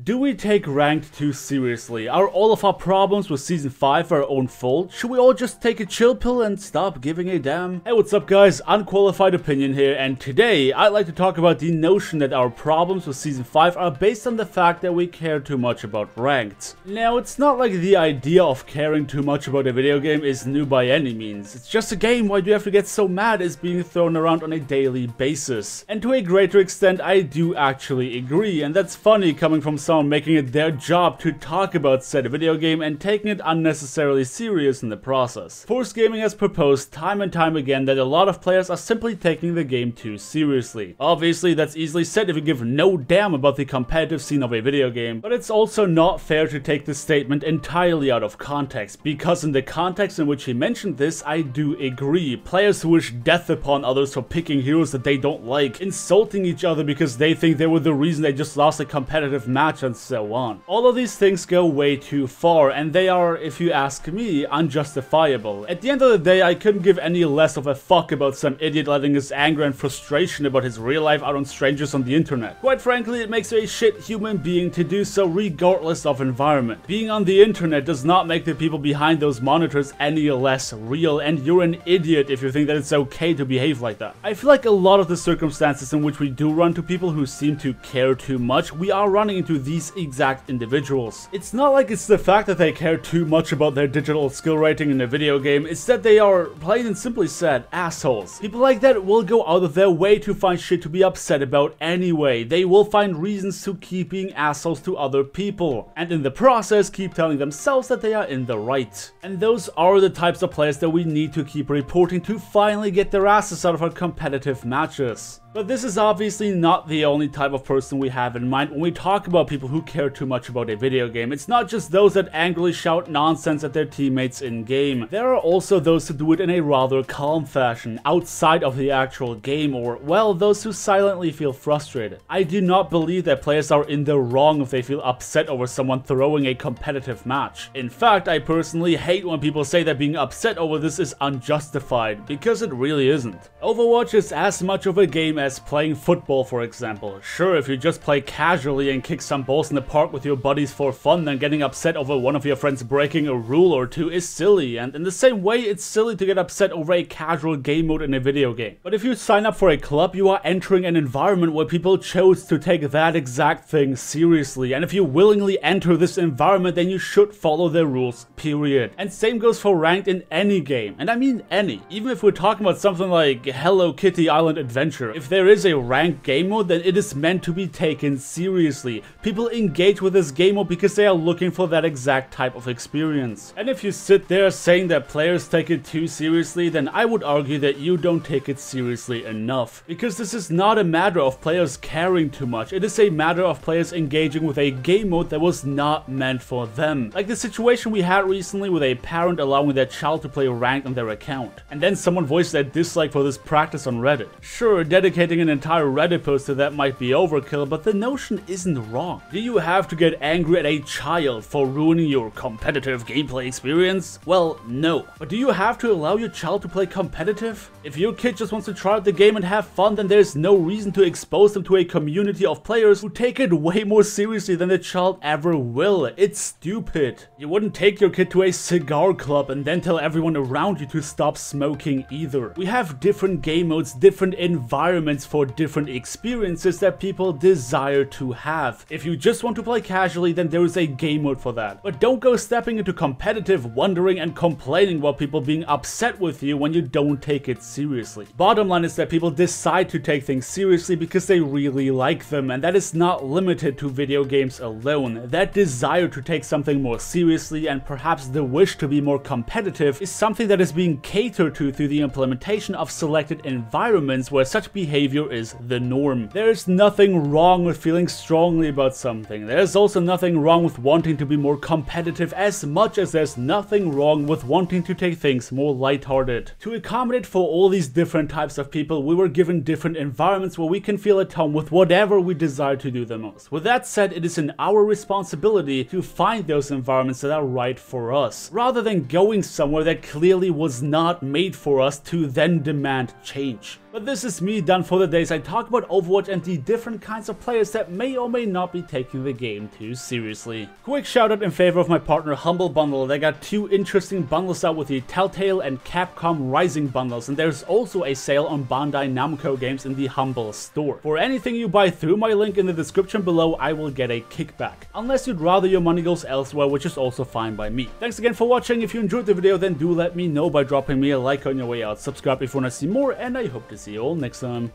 Do we take ranked too seriously? Are all of our problems with Season 5 our own fault? Should we all just take a chill pill and stop giving a damn? Hey, what's up guys? Unqualified opinion here, and today I'd like to talk about the notion that our problems with Season 5 are based on the fact that we care too much about ranked. Now, it's not like the idea of caring too much about a video game is new by any means. It's just a game, why do you have to get so mad is being thrown around on a daily basis. And to a greater extent, I do actually agree, and that's funny coming from someone making it their job to talk about said video game and taking it unnecessarily serious in the process. Force Gaming has proposed time and time again that a lot of players are simply taking the game too seriously. Obviously, that's easily said if you give no damn about the competitive scene of a video game, but it's also not fair to take this statement entirely out of context, because in the context in which he mentioned this, I do agree. Players who wish death upon others for picking heroes that they don't like, insulting each other because they think they were the reason they just lost a competitive match, and so on. All of these things go way too far, and they are, if you ask me, unjustifiable. At the end of the day, I couldn't give any less of a fuck about some idiot letting his anger and frustration about his real life out on strangers on the internet. Quite frankly, it makes you a shit human being to do so regardless of environment. Being on the internet does not make the people behind those monitors any less real, and you're an idiot if you think that it's okay to behave like that. I feel like a lot of the circumstances in which we do run to people who seem to care too much, we are running into these exact individuals. It's not like it's the fact that they care too much about their digital skill rating in a video game, it's that they are, plain and simply said, assholes. People like that will go out of their way to find shit to be upset about anyway. They will find reasons to keep being assholes to other people, and in the process keep telling themselves that they are in the right. And those are the types of players that we need to keep reporting to finally get their asses out of our competitive matches. But this is obviously not the only type of person we have in mind when we talk about people who care too much about a video game. It's not just those that angrily shout nonsense at their teammates in-game. There are also those who do it in a rather calm fashion, outside of the actual game, or, well, those who silently feel frustrated. I do not believe that players are in the wrong if they feel upset over someone throwing a competitive match. In fact, I personally hate when people say that being upset over this is unjustified, because it really isn't. Overwatch is as much of a game as playing football, for example. Sure, if you just play casually and kick some balls in the park with your buddies for fun, then getting upset over one of your friends breaking a rule or two is silly, and in the same way, it's silly to get upset over a casual game mode in a video game. But if you sign up for a club, you are entering an environment where people chose to take that exact thing seriously, and if you willingly enter this environment, then you should follow their rules, period. And same goes for ranked in any game, and I mean any. Even if we're talking about something like Hello Kitty Island Adventure, if there is a ranked game mode, then it is meant to be taken seriously. People engage with this game mode because they are looking for that exact type of experience. And if you sit there saying that players take it too seriously, then I would argue that you don't take it seriously enough. Because this is not a matter of players caring too much, it is a matter of players engaging with a game mode that was not meant for them. Like the situation we had recently with a parent allowing their child to play ranked on their account, and then someone voiced their dislike for this practice on Reddit. Sure, dedicating an entire Reddit post to that might be overkill, but the notion isn't wrong. Do you have to get angry at a child for ruining your competitive gameplay experience? Well, no. But do you have to allow your child to play competitive? If your kid just wants to try out the game and have fun, then there's no reason to expose them to a community of players who take it way more seriously than the child ever will. It's stupid. You wouldn't take your kid to a cigar club and then tell everyone around you to stop smoking either. We have different game modes, different environments for different experiences that people desire to have. If you just want to play casually, then there is a game mode for that. But don't go stepping into competitive, wondering and complaining about people being upset with you when you don't take it seriously. Bottom line is that people decide to take things seriously because they really like them, and that is not limited to video games alone. That desire to take something more seriously and perhaps the wish to be more competitive is something that is being catered to through the implementation of selected environments where such behavior is the norm. There is nothing wrong with feeling strongly about something. There's also nothing wrong with wanting to be more competitive, as much as there's nothing wrong with wanting to take things more lighthearted. To accommodate for all these different types of people, we were given different environments where we can feel at home with whatever we desire to do the most. With that said, it is in our responsibility to find those environments that are right for us, rather than going somewhere that clearly was not made for us to then demand change. But this is me done for the days. I talk about Overwatch and the different kinds of players that may or may not be taking the game too seriously. Quick shout out in favor of my partner Humble Bundle. They got 2 interesting bundles out with the Telltale and Capcom Rising bundles, and there's also a sale on Bandai Namco games in the Humble store. For anything you buy through my link in the description below, I will get a kickback. Unless you'd rather your money goes elsewhere, which is also fine by me. Thanks again for watching. If you enjoyed the video, then do let me know by dropping me a like on your way out. Subscribe if you want to see more, and I hope to see you all next time.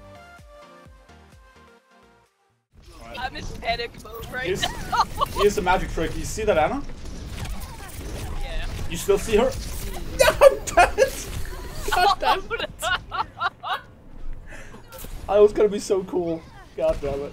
I'm in panic mode right now. Here's a magic trick. You see that, Anna? Yeah. You still see her? No, I'm dead! God damn it! I was gonna be so cool. God damn it.